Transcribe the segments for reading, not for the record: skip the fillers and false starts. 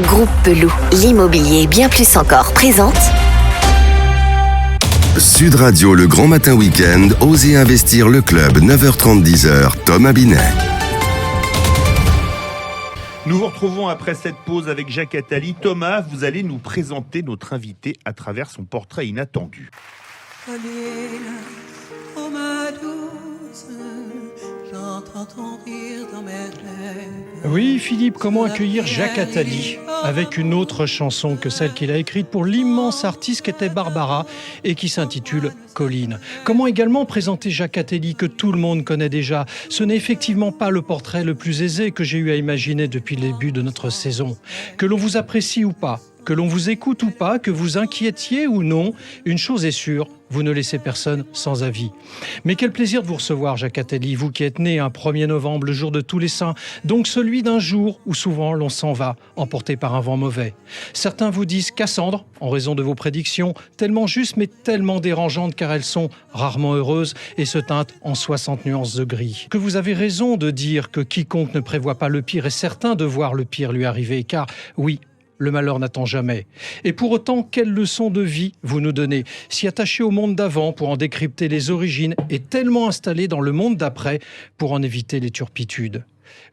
Groupe Pelou, l'immobilier bien plus encore présente. Sud Radio, le grand matin week-end, Osez investir le club, 9h30, 10h, Thomas Binet. Nous vous retrouvons après cette pause avec Jacques Attali. Thomas, vous allez nous présenter notre invité à travers son portrait inattendu. Oh ma douce, j'entends ton rire dans mes rêves. Oui, Philippe, comment accueillir Jacques Attali avec une autre chanson que celle qu'il a écrite pour l'immense artiste qu'était Barbara et qui s'intitule Colline. Comment également présenter Jacques Attali que tout le monde connaît déjà? Ce n'est effectivement pas le portrait le plus aisé que j'ai eu à imaginer depuis le début de notre saison. Que l'on vous apprécie ou pas, que l'on vous écoute ou pas, que vous inquiétiez ou non, une chose est sûre, vous ne laissez personne sans avis. Mais quel plaisir de vous recevoir, Jacques Attali, vous qui êtes né un 1er novembre, le jour de tous les saints, donc celui d'un jour où souvent l'on s'en va, emporté par un vent mauvais. Certains vous disent Cassandre, en raison de vos prédictions, tellement justes mais tellement dérangeantes car elles sont rarement heureuses et se teintent en 60 nuances de gris. Que vous avez raison de dire que quiconque ne prévoit pas le pire est certain de voir le pire lui arriver, car oui, le malheur n'attend jamais. Et pour autant, quelle leçon de vie vous nous donnez? Si attaché au monde d'avant pour en décrypter les origines et tellement installé dans le monde d'après pour en éviter les turpitudes.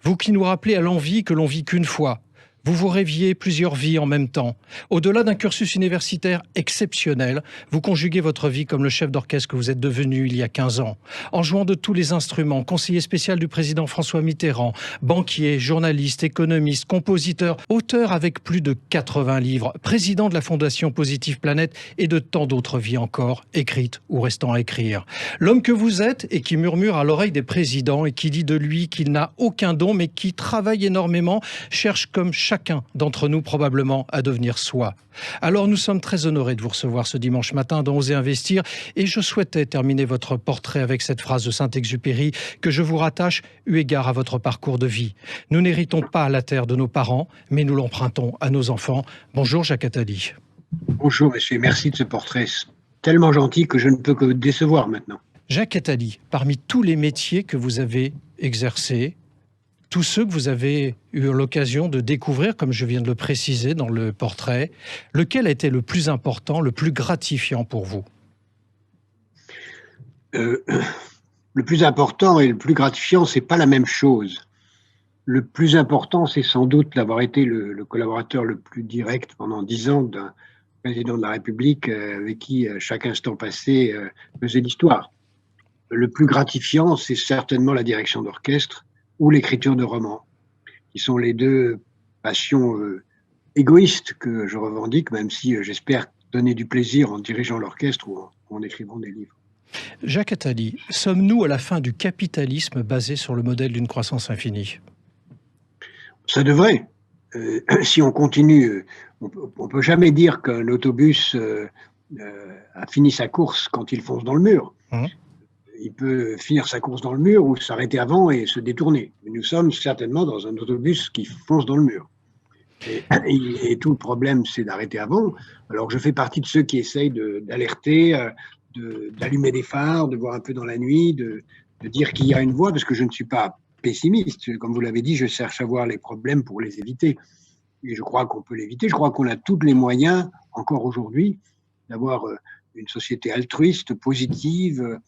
Vous qui nous rappelez à l'envie que l'on vit qu'une fois. Vous vous rêviez plusieurs vies en même temps. Au-delà d'un cursus universitaire exceptionnel, vous conjuguez votre vie comme le chef d'orchestre que vous êtes devenu il y a 15 ans. En jouant de tous les instruments, conseiller spécial du président François Mitterrand, banquier, journaliste, économiste, compositeur, auteur avec plus de 80 livres, président de la Fondation Positive Planète et de tant d'autres vies encore, écrites ou restant à écrire. L'homme que vous êtes et qui murmure à l'oreille des présidents et qui dit de lui qu'il n'a aucun don mais qui travaille énormément, cherche comme chacun d'entre nous probablement à devenir soi. Alors nous sommes très honorés de vous recevoir ce dimanche matin dans Osez investir et je souhaitais terminer votre portrait avec cette phrase de Saint-Exupéry que je vous rattache eu égard à votre parcours de vie. Nous n'héritons pas la terre de nos parents, mais nous l'empruntons à nos enfants. Bonjour Jacques Attali. Bonjour monsieur, merci de ce portrait tellement gentil que je ne peux que vous décevoir maintenant. Jacques Attali, parmi tous les métiers que vous avez exercés, tous ceux que vous avez eu l'occasion de découvrir, comme je viens de le préciser dans le portrait, lequel a été le plus important, le plus gratifiant pour vous? Le plus important et le plus gratifiant, c'est pas la même chose. Le plus important, c'est sans doute d'avoir été le collaborateur le plus direct pendant 10 ans d'un président de la République avec qui chaque instant passé faisait l'histoire. Le plus gratifiant, c'est certainement la direction d'orchestre ou l'écriture de romans, qui sont les deux passions égoïstes que je revendique, même si j'espère donner du plaisir en dirigeant l'orchestre ou en écrivant des livres. Jacques Attali, sommes-nous à la fin du capitalisme basé sur le modèle d'une croissance infinie? Ça devrait. Si on continue, on ne peut jamais dire qu'un autobus a fini sa course quand il fonce dans le mur. Il peut finir sa course dans le mur ou s'arrêter avant et se détourner. Mais nous sommes certainement dans un autobus qui fonce dans le mur. Et tout le problème, c'est d'arrêter avant. Alors je fais partie de ceux qui essayent d'alerter, d'allumer des phares, de voir un peu dans la nuit, de dire qu'il y a une voie, parce que je ne suis pas pessimiste. Comme vous l'avez dit, je cherche à voir les problèmes pour les éviter. Et je crois qu'on peut l'éviter. Je crois qu'on a tous les moyens, encore aujourd'hui, d'avoir une société altruiste, positive,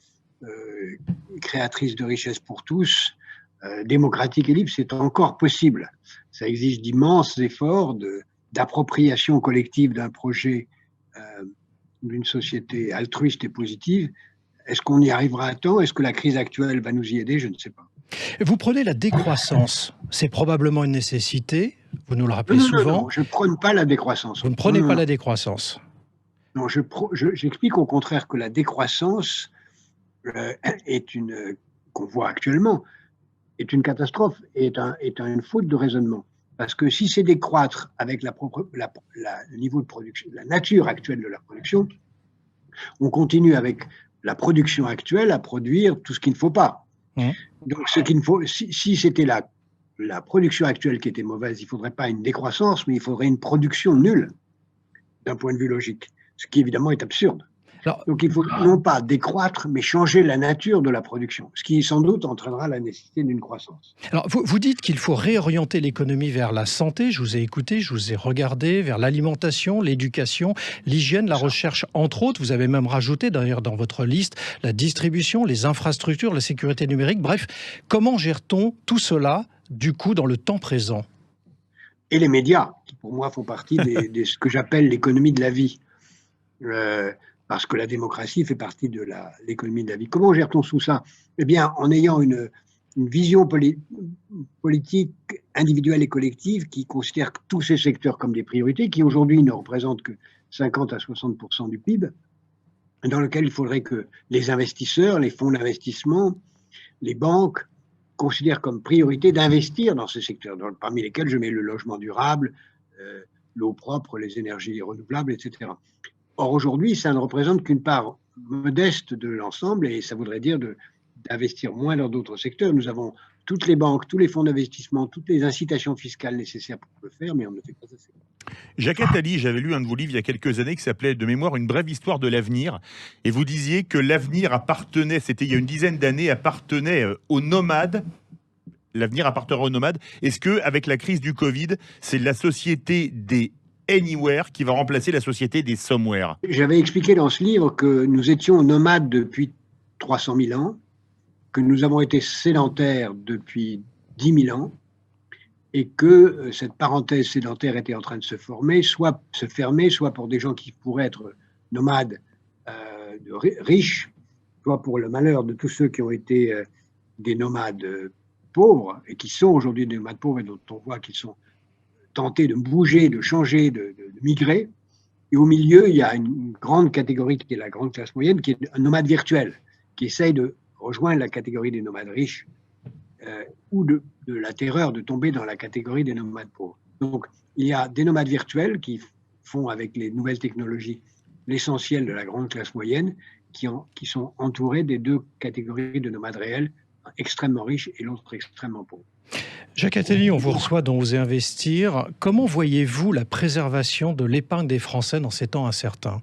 créatrice de richesses pour tous, démocratique et libre, c'est encore possible. Ça exige d'immenses efforts d'appropriation collective d'un projet d'une société altruiste et positive. Est-ce qu'on y arrivera à temps? Est-ce que la crise actuelle va nous y aider? Je ne sais pas. Vous prenez la décroissance, c'est probablement une nécessité, vous nous le rappelez souvent. Non, je ne prône pas la décroissance. Vous ne prenez pas la décroissance? Non, j'explique au contraire que la décroissance qu'on voit actuellement, est une catastrophe, est une faute de raisonnement. Parce que si c'est décroître avec le niveau de production, la nature actuelle de la production, on continue avec la production actuelle à produire tout ce qu'il ne faut pas. Donc, si c'était la production actuelle qui était mauvaise, il ne faudrait pas une décroissance, mais il faudrait une production nulle d'un point de vue logique, ce qui évidemment est absurde. Donc il faut non pas décroître, mais changer la nature de la production, ce qui sans doute entraînera la nécessité d'une croissance. Alors, vous dites qu'il faut réorienter l'économie vers la santé, je vous ai écouté, je vous ai regardé, vers l'alimentation, l'éducation, l'hygiène, la recherche, entre autres. Vous avez même rajouté, d'ailleurs, dans votre liste, la distribution, les infrastructures, la sécurité numérique. Bref, comment gère-t-on tout cela, du coup, dans le temps présent ? Et les médias, qui pour moi font partie de ce que j'appelle l'économie de la vie. Parce que la démocratie fait partie de l'économie de la vie. Comment gère-t-on tout ça ? Eh bien, en ayant une vision politique individuelle et collective qui considère tous ces secteurs comme des priorités, qui aujourd'hui ne représentent que 50 à 60% du PIB, dans lequel il faudrait que les investisseurs, les fonds d'investissement, les banques considèrent comme priorité d'investir dans ces secteurs, parmi lesquels je mets le logement durable, l'eau propre, les énergies renouvelables, etc. Or, aujourd'hui, ça ne représente qu'une part modeste de l'ensemble et ça voudrait dire d'investir moins dans d'autres secteurs. Nous avons toutes les banques, tous les fonds d'investissement, toutes les incitations fiscales nécessaires pour le faire, mais on ne fait pas assez. Jacques Attali, j'avais lu un de vos livres il y a quelques années qui s'appelait de mémoire Une brève histoire de l'avenir. Et vous disiez que l'avenir appartenait, c'était il y a une dizaine d'années, appartenait aux nomades. L'avenir appartenait aux nomades. Est-ce qu'avec la crise du Covid, c'est la société des Anywhere qui va remplacer la société des Somewhere? J'avais expliqué dans ce livre que nous étions nomades depuis 300 000 ans, que nous avons été sédentaires depuis 10 000 ans, et que cette parenthèse sédentaire était en train de se former, soit se fermer, soit pour des gens qui pourraient être nomades riches, soit pour le malheur de tous ceux qui ont été des nomades pauvres, et qui sont aujourd'hui des nomades pauvres, et dont on voit qu'ils sont tentés de bouger, de changer, de migrer. Et au milieu, il y a une grande catégorie qui est la grande classe moyenne, qui est un nomade virtuel, qui essaye de rejoindre la catégorie des nomades riches, ou de la terreur de tomber dans la catégorie des nomades pauvres. Donc, il y a des nomades virtuels qui font avec les nouvelles technologies l'essentiel de la grande classe moyenne, qui sont entourés des deux catégories de nomades réels, extrêmement riches et l'autre extrêmement pauvre. Jacques Attali, on vous reçoit dans Osez Investir. Comment voyez-vous la préservation de l'épargne des Français dans ces temps incertains ?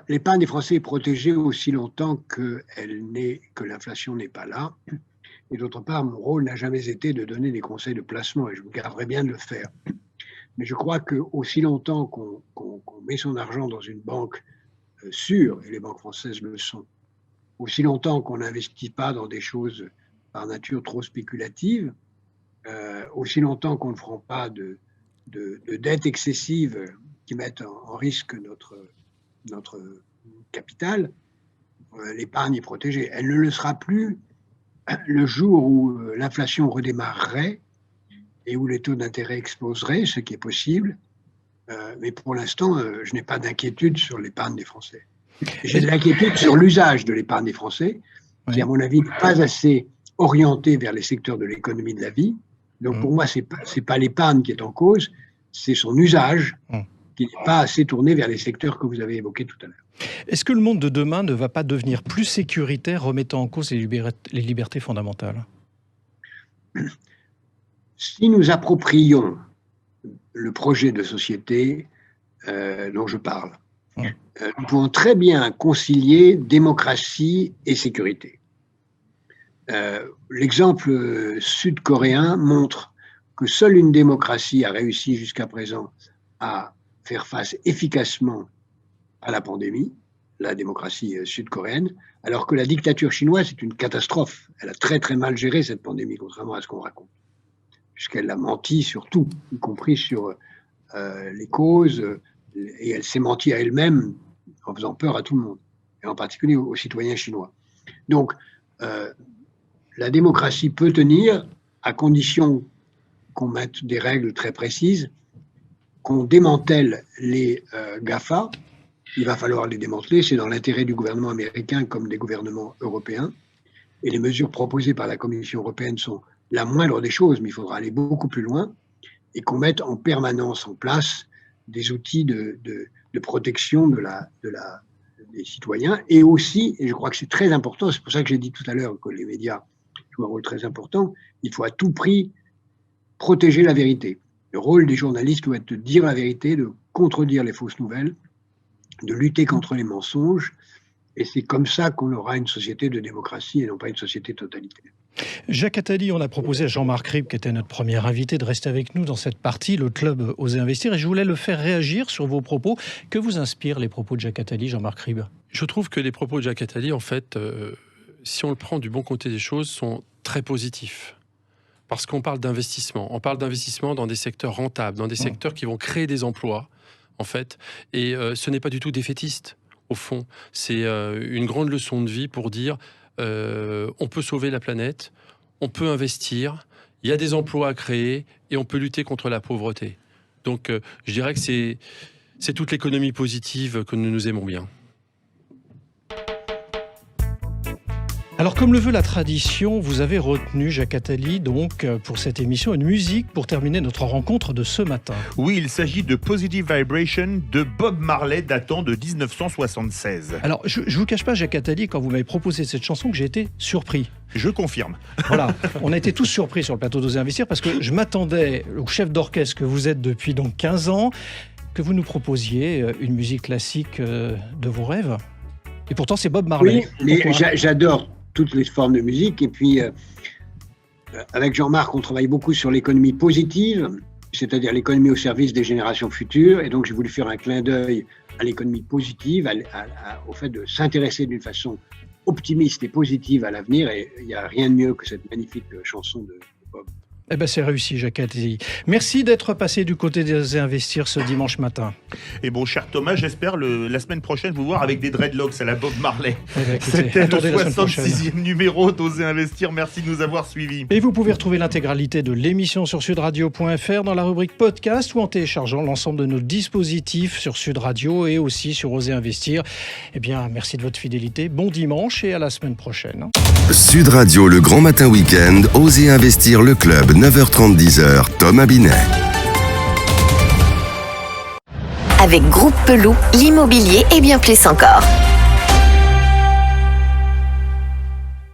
L'épargne des Français est protégée aussi longtemps que l'inflation n'est pas là. Et d'autre part, mon rôle n'a jamais été de donner des conseils de placement, et je me garderai bien de le faire. Mais je crois qu'aussi longtemps qu'on met son argent dans une banque sûre, et les banques françaises le sont, aussi longtemps qu'on n'investit pas dans des choses par nature trop spéculatives, aussi longtemps qu'on ne prend pas de dettes excessives qui mettent en risque notre capital, l'épargne est protégée. Elle ne le sera plus le jour où l'inflation redémarrerait et où les taux d'intérêt exploseraient, ce qui est possible. Mais pour l'instant, je n'ai pas d'inquiétude sur l'épargne des Français. J'ai de l'inquiétude sur l'usage de l'épargne des Français, qui, à mon avis, n'est pas assez orienté vers les secteurs de l'économie de la vie. Donc, pour moi, c'est pas l'épargne qui est en cause, c'est son usage qui n'est pas assez tourné vers les secteurs que vous avez évoqués tout à l'heure. Est-ce que le monde de demain ne va pas devenir plus sécuritaire, remettant en cause les libertés fondamentales ? Si nous approprions le projet de société dont je parle, nous pouvons très bien concilier démocratie et sécurité. L'exemple sud-coréen montre que seule une démocratie a réussi jusqu'à présent à faire face efficacement à la pandémie, la démocratie sud-coréenne, alors que la dictature chinoise est une catastrophe. Elle a très très mal géré cette pandémie, contrairement à ce qu'on raconte, puisqu'elle a menti sur tout, y compris sur les causes, et elle s'est menti à elle-même en faisant peur à tout le monde, et en particulier aux citoyens chinois. Donc, la démocratie peut tenir à condition qu'on mette des règles très précises, qu'on démantèle les GAFA. Il va falloir les démanteler, c'est dans l'intérêt du gouvernement américain comme des gouvernements européens. Et les mesures proposées par la Commission européenne sont la moindre des choses, mais il faudra aller beaucoup plus loin, et qu'on mette en permanence en place des outils de protection des citoyens, et aussi, et je crois que c'est très important, c'est pour ça que j'ai dit tout à l'heure que les médias jouent un rôle très important, il faut à tout prix protéger la vérité. Le rôle des journalistes doit être de dire la vérité, de contredire les fausses nouvelles, de lutter contre les mensonges. Et c'est comme ça qu'on aura une société de démocratie et non pas une société totalitaire. Jacques Attali, on a proposé à Jean-Marc Ribes, qui était notre premier invité, de rester avec nous dans cette partie, le club Oser Investir. Et je voulais le faire réagir sur vos propos. Que vous inspirent les propos de Jacques Attali, Jean-Marc Ribes? Je trouve que les propos de Jacques Attali, en fait, si on le prend du bon côté des choses, sont très positifs. Parce qu'on parle d'investissement. On parle d'investissement dans des secteurs rentables, dans des secteurs qui vont créer des emplois, en fait. Et ce n'est pas du tout défaitiste. Au fond, c'est une grande leçon de vie pour dire on peut sauver la planète, on peut investir, il y a des emplois à créer et on peut lutter contre la pauvreté. Donc je dirais que c'est toute l'économie positive que nous aimons bien. Alors, comme le veut la tradition, vous avez retenu, Jacques Attali, donc, pour cette émission, une musique pour terminer notre rencontre de ce matin. Oui, il s'agit de Positive Vibration de Bob Marley datant de 1976. Alors, je ne vous cache pas, Jacques Attali, quand vous m'avez proposé cette chanson, que j'ai été surpris. Je confirme. Voilà, on a été tous surpris sur le plateau d'Oser Investir parce que je m'attendais au chef d'orchestre que vous êtes depuis donc 15 ans, que vous nous proposiez une musique classique de vos rêves. Et pourtant, c'est Bob Marley. Oui, mais j'adore toutes les formes de musique. Et puis, avec Jean-Marc, on travaille beaucoup sur l'économie positive, c'est-à-dire l'économie au service des générations futures. Et donc, j'ai voulu faire un clin d'œil à l'économie positive, au fait de s'intéresser d'une façon optimiste et positive à l'avenir. Et il n'y a rien de mieux que cette magnifique chanson de Bob. Eh ben, c'est réussi, Jacques Attali. Merci d'être passé du côté des Investir ce dimanche matin. Et bon, cher Thomas, j'espère la semaine prochaine vous voir avec des dreadlocks à la Bob Marley. Eh ben, écoutez, c'était le la 66e numéro d'Oser Investir. Merci de nous avoir suivis. Et vous pouvez retrouver l'intégralité de l'émission sur sudradio.fr dans la rubrique podcast ou en téléchargeant l'ensemble de nos dispositifs sur Sud Radio et aussi sur Oser Investir. Eh bien, merci de votre fidélité. Bon dimanche et à la semaine prochaine. Sud Radio, le grand matin week-end, Oser Investir le club, 9h30, 10h, Thomas Binet. Avec Groupe Peloux, l'immobilier et bien plus encore.